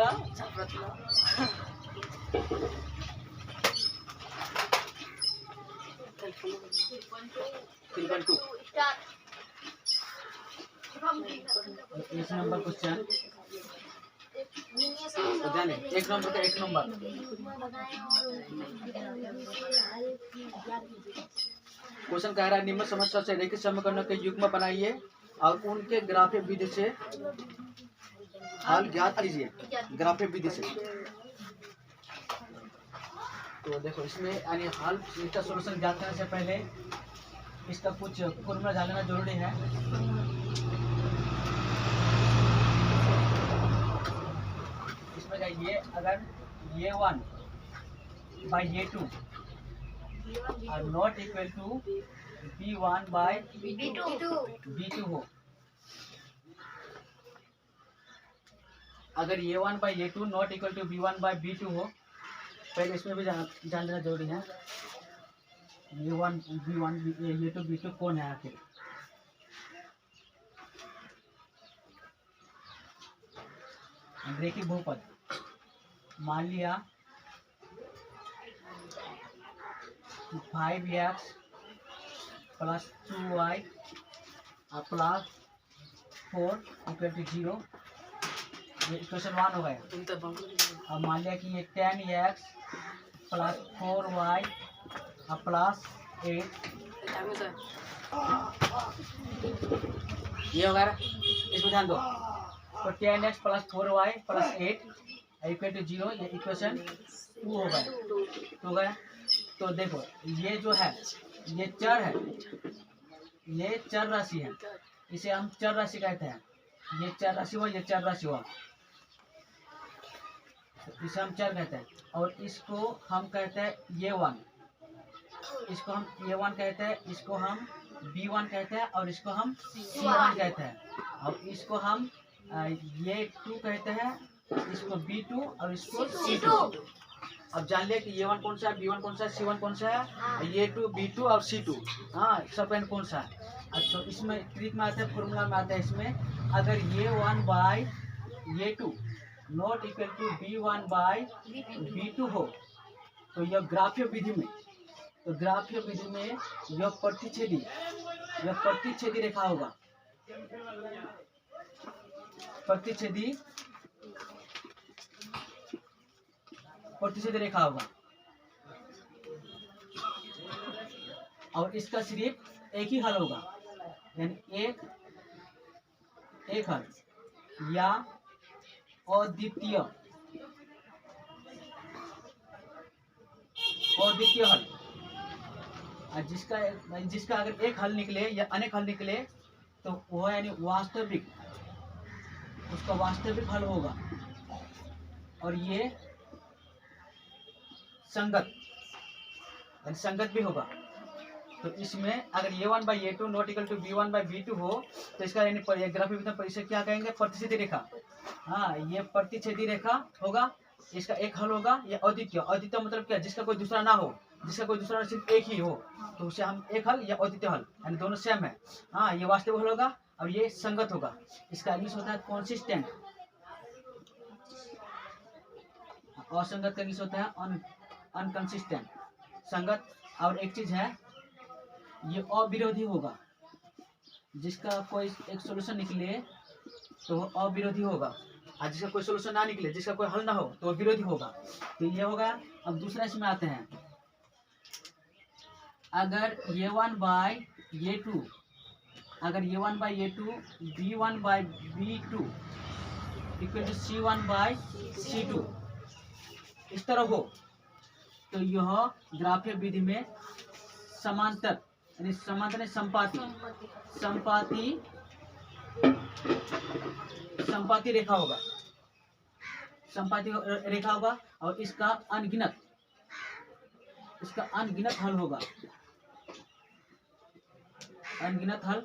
होगा? इस number question जाने एक नंबर का एक नंबर क्वेश्चन कह रहा है निम्न समस्या से रेखित समीकरणों के युग्म बनाइए और उनके ग्राफीय विधि से हल ज्ञात कीजिए। ग्राफीय विधि से तो देखो इसमें यानी हल इसका सॉल्यूशन ज्ञात करने से पहले इसका कुछ फॉर्मूला जानना जरूरी है। इसमें ये अगर ये 1 बाई ये 2 और not equal to B1 by B2 हो, अगर ये 1 बाई ये 2 not equal to B1 by B2 हो, पहले इसमें भी जान लेना जरूरी है। ये 1 B1 ये 2 B2 कौन है आखिर? रेखीय बहुपद मान लिया 5x plus 2y plus 4 equal to 0, ये इक्वेशन 1 हो गया। अब मान लिया कि ये 10x प्लस 4y प्लस 8 ये होगा। इसमें ध्यान दो, तो 10x plus 4y plus 8 equal to 0, ये इक्वेशन 2 हो गया। तो हो गया। तो देखो ये जो है ये चर है, ये चर राशि है, इसे हम चर राशि कहते हैं। ये चर राशि हुआ, ये चर राशि हुआ, इसे हम चर कहते हैं। और इसको हम कहते हैं ये 1, इसको हम ये 1 कहते हैं, इसको हम B1 कहते हैं और इसको हम C1 कहते हैं। और इसको हम ये 2 कहते हैं, इसको B2 और इसको C2। अब जान लिया कि ये 1 कौन सा है, B1 कौन सा है, C1 कौन सा है, ये 2 B2 और C2, हाँ सब एंड कौन सा है। अच्छा इसमें ट्रिक में आता है, फॉर्मूला में आता है। इसमें अगर ये 1 बाई ये 2 not equal to B1 by B2 हो, तो यह ग्राफीय विधि में, तो ग्राफीय विधि में यह प्रतिच्छेदी रेखा होगा। प्रतिच्छेदी रेखा होगा और इसका सिर्फ एक ही हल होगा, यानी एक हल या अद्वितीय हल। जिसका अगर एक हल निकले या अनेक हल निकले तो वह यानी वास्तविक, उसका वास्तविक हल होगा। और ये संगत भी होगा। तो इसमें अगर ये 1 बाई ये 2 not equal to B1 by B2 हो, तो इसका यानी ग्राफीय विधि में इसे क्या कहेंगे? प्रतिच्छेदी रेखा। हाँ ये प्रतिच्छेदी रेखा होगा, इसका एक हल होगा या अद्वितीय। अद्वितीय मतलब क्या? जिसका कोई दूसरा ना हो, जिसका कोई दूसरा सिर्फ एक ही हो, तो उसे हम एक हल या अद्वितीय हल, यानी दोनों सेम है। हाँ ये वास्तविक हल होगा और ये संगत होगा। इसका इंग्लिश होता है कॉन्सिस्टेंट। असंगत का इंग्लिश होता है अनकंसिस्टेंट। संगत और एक चीज है ये अविरोधी होगा। जिसका कोई एक सॉल्यूशन निकले तो वो अविरोधी होगा, और जिसका कोई सॉल्यूशन ना निकले, जिसका कोई हल ना हो, तो वो विरोधी होगा। तो ये होगा। अब दूसरा इसमें आते हैं, अगर ये 1 बाई ये 2, अगर ये 1 बाई ये 2 B1 by B2 equal to C1 by C2 इस तरह हो, तो यह ग्राफीय विधि में समांतर यानी संपाती रेखा होगा। संपाती रेखा होगा और इसका अनगिनत हल होगा। अनगिनत हल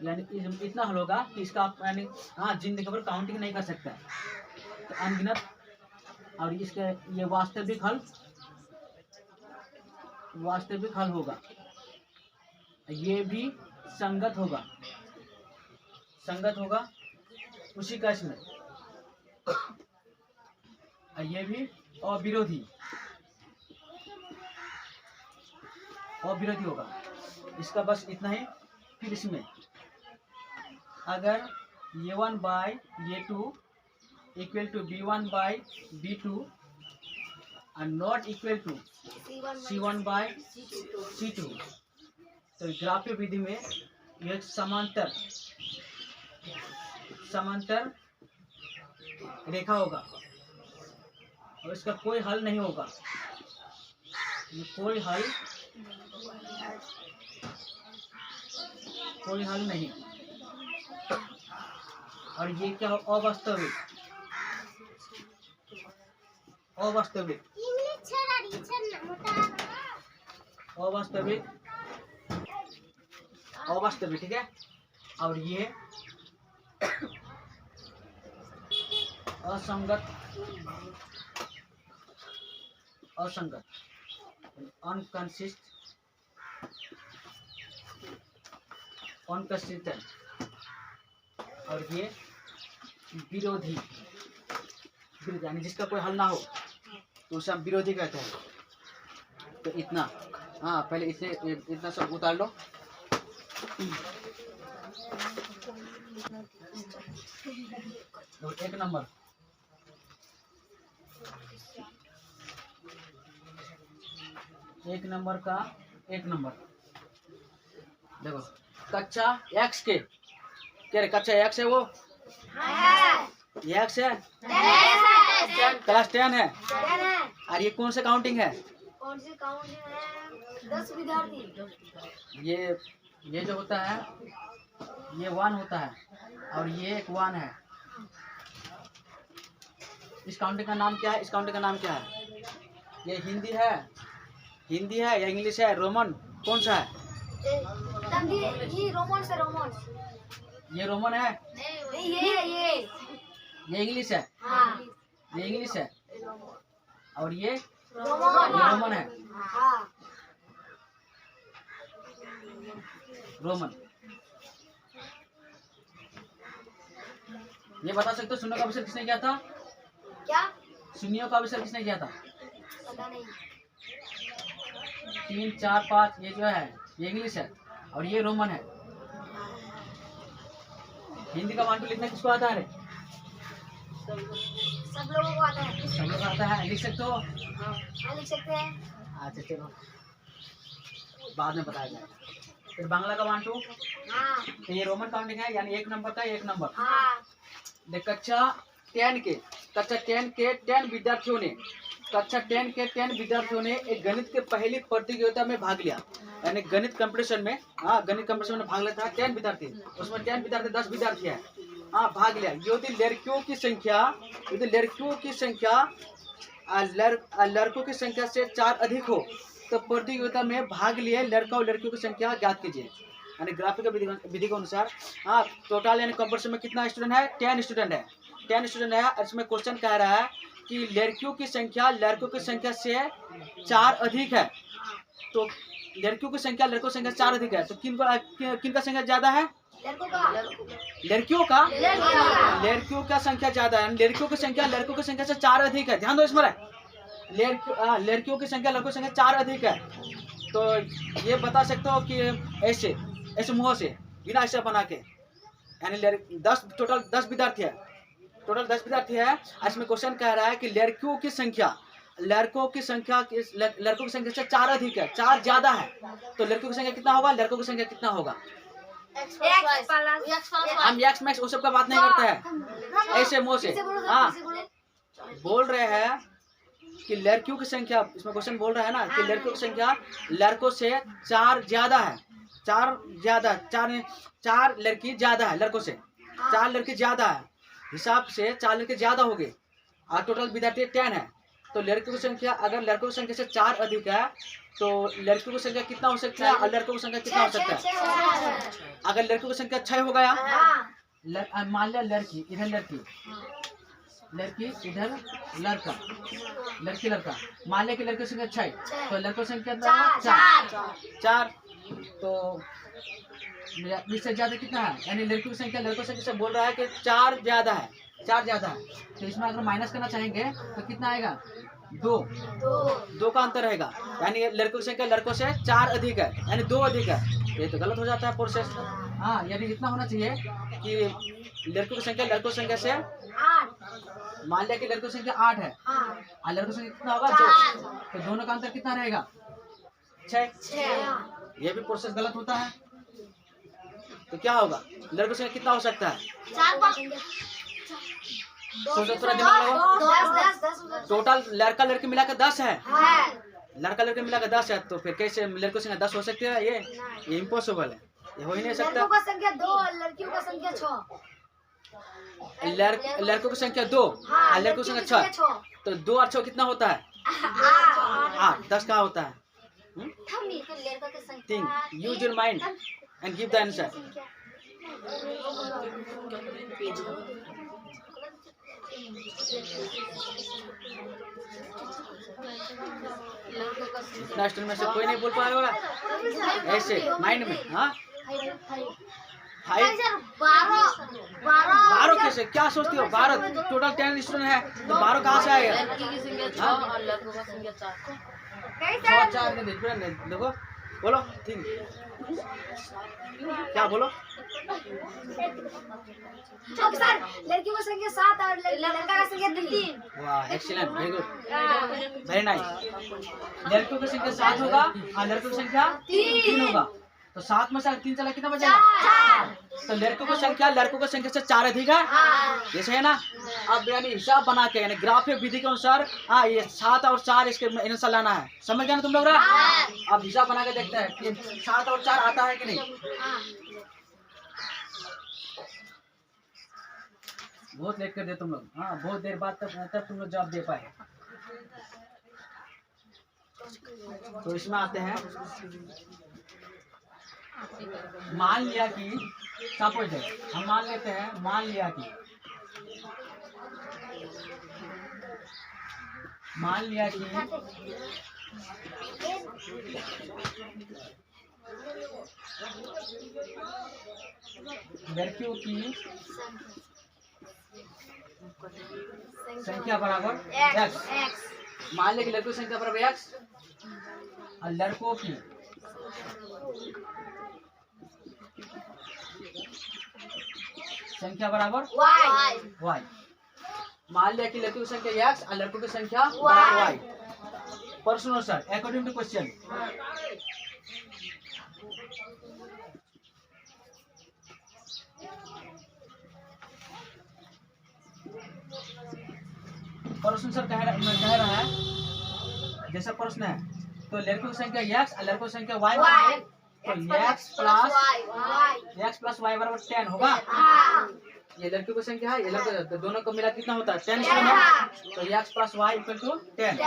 यानी इतना हल होगा कि इसका यानी हाँ जिंदगी भर काउंटिंग नहीं कर सकता। तो अनगिनत, और इसका ये वास्तविक हल होगा। ये भी संगत होगा उसी का इसमें और ये भी अविरोधी होगा। इसका बस इतना ही। फिर इसमें अगर A1 by A2 equal to B1 by B2 और not equal to C1 by C2, तो ग्राफीय विधि में यह समांतर रेखा होगा और इसका कोई हल नहीं होगा। कोई हल नहीं। और ये क्या हो? अवास्तविक ठीक है। और ये असंगत अनकंसिस्टेंट। और ये विरोधी, यानी जिसका कोई हल ना हो तो उसे हम विरोधी कहते हैं। तो इतना, हाँ पहले इतना सब उतार लो। तो एक नंबर का एक नंबर देखो, कक्षा एक्स के क्या रे? कक्षा एक्स है, वो एक्स है, क्लास 10 है। और ये कौन सा काउंटिंग है? 10 विद्यार्थी। ये जो होता है ये 1 होता है और ये एक 1 है। इस काउंटिंग का नाम क्या है? ये हिंदी है या इंग्लिश है? रोमन कौन सा है? ये रोमन से ये रोमन है। नहीं, ये इंग्लिश है। हाँ। ये इंग्लिश है और ये रोमन है। हाँ। रोमन। ये बता सकते हो शून्य का आविष्कार किसने किया था? क्या? शून्यों का आविष्कार किसने किया था? पता नहीं। 3, 4, 5 ये जो है ये इंग्लिश है और ये रोमन है। हिंदी का 1 2 लिखना किसको आता है? सब लोगों को आता है। सब लोग आता है। लिख सकते हो? हाँ, लिख सकते हैं। अच्छा चलो, बाद में बताया जाएगा। फिर बांग्ला का 1 2। हाँ। तो ये रोमन काउंटिंग है, यानी एक नंबर का एक नंबर। हाँ। देख, कक्षा 10 के 10 विद्यार्थियों ने एक गणित के पहली प्रतियोगिता में भाग लिया। यानी गणित कंपटीशन में, गणित कंपटीशन में भाग लिया था 10 विद्यार्थी। उसमें 10 विद्यार्थी 10 विद्यार्थी है, भाग लिया। यदि लड़कियों की संख्या से 4 अधिक हो तो प्रतियोगिता में भाग लिए लड़का और लड़कियों की संख्या ज्ञात कीजिए। यानी ग्राफिक विधि के अनुसार टोटल यानी कंपटीशन में कितना स्टूडेंट है? 10 स्टूडेंट है। 10 स्टूडेंट है। इसमें क्वेश्चन कह रहा है कि लड़कियों की संख्या लड़कों की संख्या से 4 अधिक है। तो लड़कियों की संख्या लड़कों की संख्या 4 अधिक है, तो किन का संख्या ज्यादा है? लड़कियों का संख्या ज्यादा है। लड़कियों की संख्या लड़कों की संख्या से 4 अधिक है। ध्यान दो इसमें, लड़कियों की संख्या लड़कों की संख्या 4 अधिक है। तो ये बता सकते हो कि ऐसे मुंह से बिना ऐसे बना के, यानी टोटल 10 विद्यार्थी है। इसमें क्वेश्चन कह रहा है कि लड़कियों की संख्या लड़कों की संख्या से 4 अधिक है, 4 ज्यादा है। तो लड़कियों की संख्या कितना होगा? लड़कों की संख्या कितना होगा? हम एक्स मैक्स वो सब का बात नहीं करते हैं, ऐसे मुंह से बोल रहे हैं कि लड़कियों की संख्या, इसमें क्वेश्चन बोल रहा है ना कि लड़कियों की संख्या लड़कों से 4 ज्यादा है। 4 लड़की ज्यादा है लड़कों से, 4 लड़की ज्यादा है। हिसाब से 4 लड़के ज्यादा हो गए और टोटल विद्यार्थी 10 है। तो लड़कियों की संख्या अगर लड़कों की संख्या से 4 अधिक है तो लड़कियों की संख्या कितना हो सकता है और लड़कों की संख्या कितना हो सकता है? अगर लड़कियों की संख्या 6 हो गया, मान लिया लड़की इधर लड़की इधर लड़का, मान लिया कि लड़की की संख्या 6, तो लड़कों की संख्या 4। तो इससे ज्यादा कितना है? यानी लड़कियों की संख्या लड़कों की संख्या से बोल रहा है कि 4 ज्यादा है। 4 ज्यादा है, तो इसमें अगर माइनस करना चाहेंगे तो कितना आएगा 2 2 का अंतर रहेगा, यानी लड़कों की संख्या लड़कों से 4 अधिक है, यानी 2 अधिक है, ये तो गलत हो जाता है प्रोसेस। हाँ, यानी इतना होना चाहिए कि लड़कों की संख्या लड़कों की संख्या से, 8 मान लिया कि लड़कों की संख्या 8 है हाँ और लड़कों की संख्या कितना होगा 2, तो दोनों का अंतर कितना रहेगा 6। 6 ये भी प्रोसेस गलत होता है, तो क्या होगा लड़कों की संख्या कितना हो सकता है, 4 5 सोचो थोड़ा दिमाग लगाओ। 10 टोटल लड़का लड़की मिलाकर 10 है, है लड़का लड़की मिलाकर 10 है, तो फिर कैसे लड़कों की संख्या 10 हो सकती है, ये इम्पॉसिबल है, ये हो ही नहीं सकता। लड़कों का संख्या 2 और लड़कियों का संख्या 6 लड़कों की संख्या 2 और लड़कों की संख्या 6, तो 2 और 6 कितना होता है 8, 10 कहाँ होता है। लड़का की संख्या think, use your mind and give the answer. इतना स्टूडेंट में से कोई नहीं बोल पाया होगा ऐसे माइंड में। हाँ, 12 कैसे, क्या सोचती हो, 12 टोटल 10 स्टूडेंट है, तो 12 कहाँ से आएगा। लड़की की संख्या 6 और लड़कों का संख्या 4। 4 देखो, बोलो थिंक, क्या बोलो। लड़कियों की संख्या 7 और लड़का का संख्या 3। वाह, excellent, very good, very nice. लड़कियों की संख्या 7 होगा और लड़कों की संख्या 3 होगा, तो 7 में से 3 चला कितना बचेगा 4। तो लड़कों की संख्या से 4 अधिक है, जैसे है ना। अब यानी हिसाब बना के, यानी ग्राफिक विधि के अनुसार, हाँ ये 7 और 4 इसके आंसर लाना है, समझ गए ना तुम लोग। अब हिसाब बना के देखते हैं कि 7 और 4 आता है कि नहीं। बहुत लेट कर दिया तुम लोग, हाँ बहुत देर बाद तब तुम लोग जवाब दे पाए। तो इसमें आते हैं, मान लिया कि सपोज हम मान लेते हैं, मान लिया कि लड़कियों की संख्या बराबर x, मान लिया कि लड़कियों की संख्या बराबर x और लड़कों की संख्या बराबर y। मान लिया कि लड़कियों की संख्या x और लड़कों की संख्या बराबर y। प्रश्न अनुसार अकॉर्डिंग टू क्वेश्चन, प्रश्न सर कह रहा है, जैसा प्रश्न है तो लड़कों की संख्या x और लड़कों की संख्या y, तो x प्लस y बराबर 10 होगा। ये लड़कियों की संख्या है, ये लड़के, तो दोनों को मिला कितना होता है 10 है, तो x plus y equal to 10।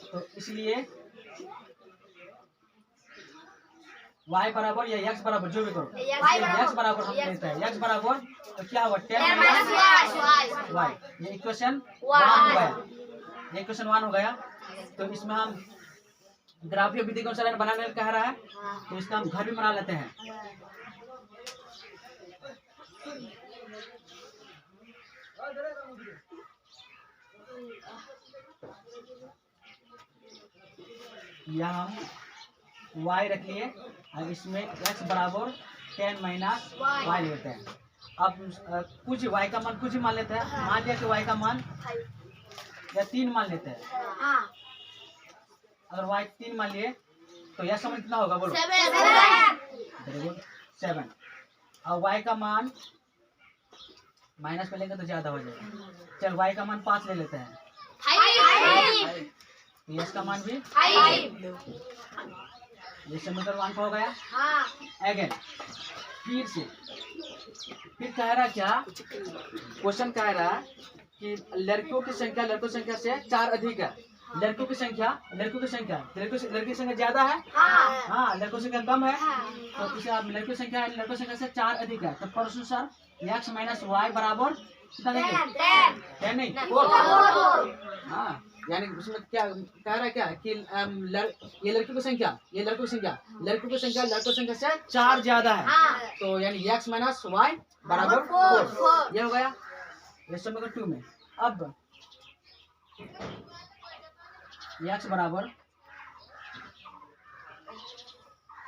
तो इसलिए y बराबर या x बराबर जो भी करो, x बराबर हम लेते हैं, x बराबर तो क्या हुआ 10 माइनस y, ये इक्वेशन 1 हो गया, ये इक्वेशन 1 हो गया। तो इसमें हम ग्राफीय विधि के अनुसार बनाने कह रहा है, तो इसका हम घर भी बना लेते हैं। यहाँ हम y रख लिए और इसमें x बराबर 10 माइनस y लेते हैं। अब कुछ y का मान कुछ ही मान लेते हैं, मान लिया कि y का मान या 3 मान लेते हैं। अगर y 3 मान लिए तो यह समय कितना होगा बोलो, 7। और y का मान माइनस में लेंगे तो ज्यादा हो जाएगा, चल y का मान 5 ले लेते हैं, तो इसका मान भी ये समीकरण 1 हो गया। अगेन फिर कह रहा क्या, क्वेश्चन कह रहा है कि लड़कियों की संख्या से 4 अधिक है, लड़की की संख्या ज्यादा है, हाँ लड़कों की संख्या कम है, तो इसे आप लड़कों की संख्या से 4 अधिक है, तो प्रश्न अनुसार x माइनस वाई बराबर कितना देंगे 10 नहीं 4। हाँ यानी उसमें क्या कह रहा है क्या कि ये लड़की की संख्या लड़कों की संख्या से 4 ज्यादा है, तो यानी x माइनस वाई बराबर 4, ये हो गया। ये समीकरण 2 में। अब x बराबर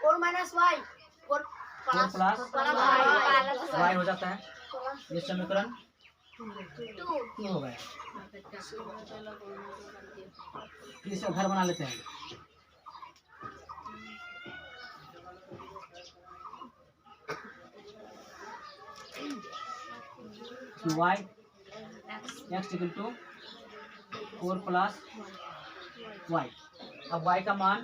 4 minus y 4 4 plus y y हो जाता है। ये समीकरण 2 2 हो गया। इसका घर बना लेते हैं। y x equal to 4 plus y। अब y का मान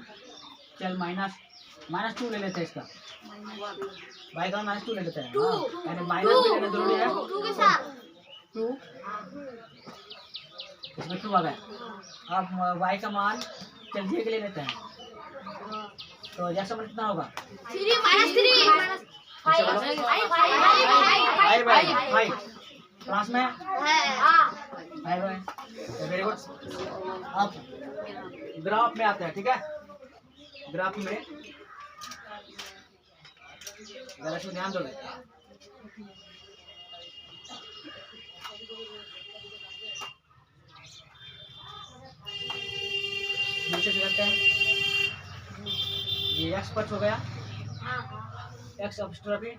चल -2 ले लेते हैं इसका। y का मान -2 ले लेते हैं। हाँ, यानी माइनस भी लेना जरूरी है। 2 के साथ 2 इसमें 2 आ गया। अब y का मान चल दिए के ले लेते हैं। तो यह समझ कितना होगा? 3 माइनस 3 फाइव क्लास में वेरी गुड। अब ग्राफ में आते हैं, ठीक है। ग्राफ में जरा इसमें ध्यान दोगे। नीचे से करते हैं। ये x पक्ष हो गया, x अपस्ट्रॉफी,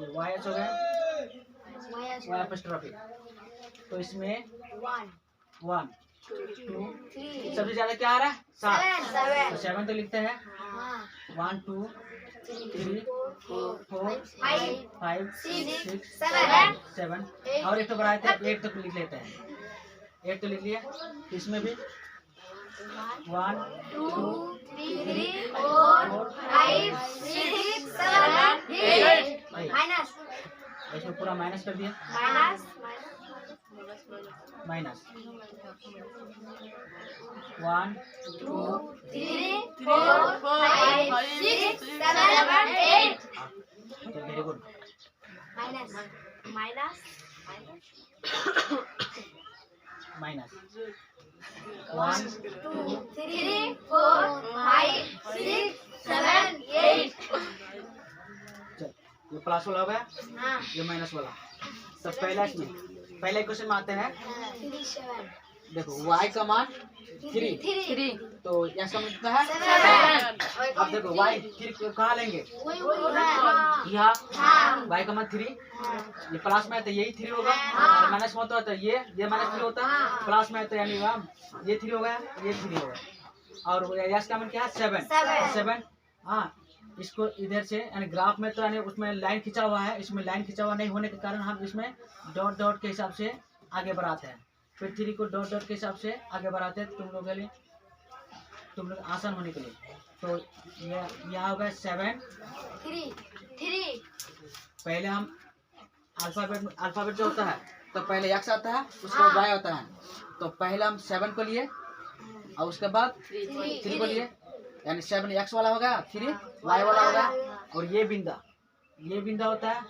ये y h हो गया, y अपस्ट्रॉफी। तो इसमें 1 2 सबसे ज्यादा क्या आ रहा है? 7। तो 7 तो लिखते हैं। 1 2 3 4 5 6 7 और एक तो बढ़ाए थे 8 तक लिख लेते हैं। 8 तो लिख लिया। इसमें भी 1 2 3 4 5 6 7 8 माइनस इसमें पूरा माइनस कर दिया। Minus 1 2 3 4 5 6 7 8 very good. Minus minus minus 1 2 3 4 5 6 7 8 चल, ये प्लस वाला हो गया, हाँ ये माइनस वाला। तो पहला इसमें पहले क्वेश्चन में आते हैं। 3 7 देखो y का मान 3 3 तो x का मान कितना है? 7 अब देखो y 3 कहाँ लेंगे? वही हाँ यहाँ हाँ y का मान 3, ये प्लस में है तो यही 3 होगा, और माइनस में होता है तो ये -3 होता है, प्लस में है तो यानी ये 3 हो गया, ये 3 हो गया। और x का मान क्या है? 7। हाँ, इसको इधर से यानी ग्राफ में तो यानी उसमें लाइन खिंचा हुआ है, इसमें लाइन खिंचा हुआ नहीं होने के कारण हम इसमें डॉट डॉट के हिसाब से आगे बढ़ाते हैं। फिर 3 को डॉट डॉट के हिसाब से आगे बढ़ाते हैं तुम लोग के लिए, तुम लोग आसान होने के लिए। तो ये यहाँ हो गया 7। 3 पहले हम अल्फाबेट जो होता है तो पहले x आता है, उसके बाद y आता है। तो पहले हम 7 को लिए और उसके बाद 3 को लिए, यानी 7 x वाला हो गया, 3 y वाला हो गया। और ये बिंदा होता है।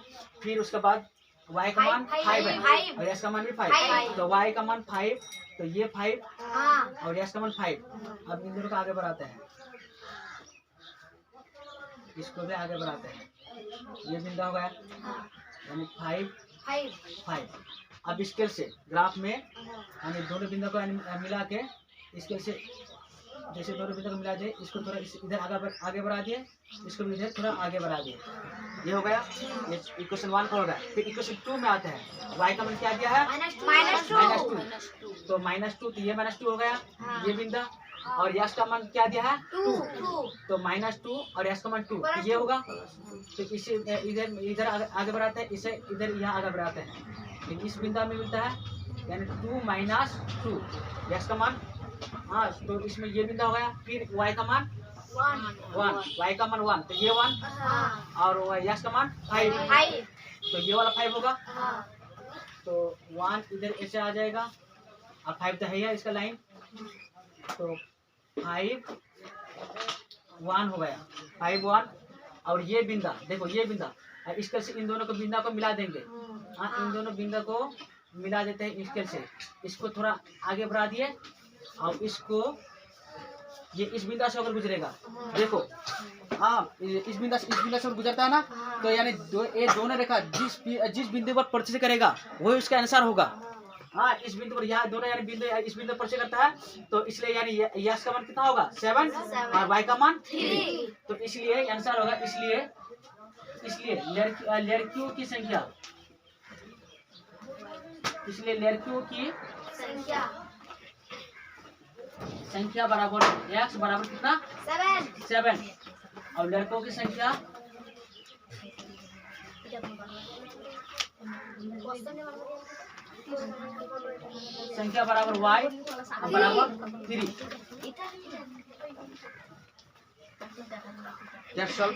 फिर उसके बाद y का मान 5 है और x का मान भी 5। तो y का मान 5, तो ये 5 हाँ और x का मान 5। अब इन दोनों को आगे बढ़ाते हैं, इसको भी आगे बढ़ाते हैं। ये बिंदा हो गया यानी 5। अब स्केल से ग्राफ में यानी दोनों बिंदु को मिला के स्केल से जैसे दोनों बिंदु को मिला दिए, इसको थोड़ा इधर आगे बढ़ा दिए, इसको भी इधर थोड़ा आगे बढ़ा दिए। ये हो गया, ये इक्वेशन 1 का हो गया। फिर इक्वेशन 2 में आते हैं। y का मान क्या दिया है? -2। तो -2 तो ये -2 हो गया, ये बिंदा। और यश का मान क्या दिया है? 2। तो -2 और यश का मान 2 तो ये होगा। तो इसे इधर आगे बढ़ाते हैं, इसे इधर यहाँ आगे बढ़ाते हैं। तो इस बिंदा में मिलता है यानी 2 - 2 यश का मान। हाँ, तो इसमें ये बिंदा हो गया। फिर y का मान 1, y का मान 1 तो ये 1 और यश का मान 5 तो ये वाला 5 होगा। तो 1 इधर ऐसे आ जाएगा और 5 तो है ही इसका लाइन। तो 5 1 हो गया, 5 1। और ये बिंदा देखो, ये बिंदा इसके से इन दोनों को बिंदा को मिला देंगे। हाँ, इन दोनों बिंदा को मिला देते हैं इसके से। इसको थोड़ा आगे बढ़ा दिए और इसको ये इस बिंदा से होकर गुजरेगा। देखो हाँ इस बिंदु से गुजरता है ना, तो यानी ये दोनों रेखा जिस बिंदु पर परिचय करेगा वही उसका आंसर होगा। हाँ इस बिंदु पर यहाँ दोनों यानी बिंदु इस बिंदु पर परिचय करता है, तो इसलिए यानी यश का मान कितना होगा 7 और वाई का मान 3, तो इसलिए आंसर होगा। इसलिए लड़कियों की संख्या, इसलिए लड़कियों की संख्या बराबर x बराबर कितना 7 और लड़कों की संख्या बराबर y बराबर 3। That's all.